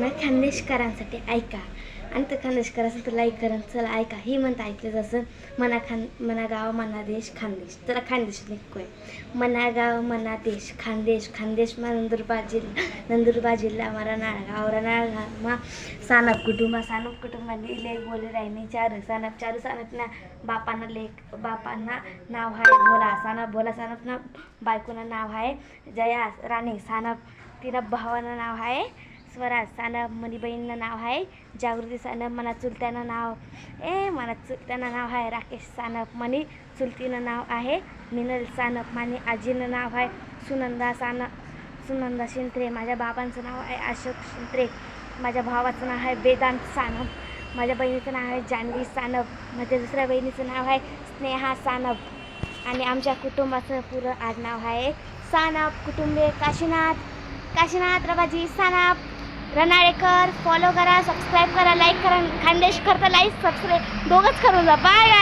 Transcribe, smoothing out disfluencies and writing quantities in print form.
मना खानदेशकरांसाठी ऐका आणि तर खानदेशकर असेल तर लाईक करा. चला ऐका, ही म्हणतं ऐकलं जसं मना गाव मना देश खानदेश. चला खानदेश लिखोय. मना गाव मना देश खानदेश. खानदेश मा नंदुरबार जिल्हा हमारा नाळगाव मा सानप कुटुंबाने लेख बोले राहिनी चारू सानप ना बापांना नाव आहे भोला सानप ना बायकोनं नाव आहे जया राणी सानप. तिनं भावानं नाव आहे स्वराज सानप. मनी बहीणनं नाव आहे जागृती सानप. मना चुलत्यानं नाव आहे राकेश सानप. मनी चुलतीनं नाव आहे मिनल सानप. मानी आजीनं नाव आहे सुनंदा शिंत्रे. माझ्या बाबांचं नाव आहे अशोक शिंत्रे. माझ्या भावाचं नाव आहे वेदांत सानप. माझ्या बहिणीचं नाव आहे जानवी सानप. माझ्या दुसऱ्या बहिणीचं नाव आहे स्नेहा सानप. आणि आमच्या कुटुंबाचं पुरं आडनाव आहे सानप. कुटुंबे काशीनाथ रबाजी सानप रनाळेकर. फॉलो करा, सबस्क्राईब करा, लाईक करा. खानदेश करता लाईक सबस्क्राईब दोघंच करून जा. Bye bye.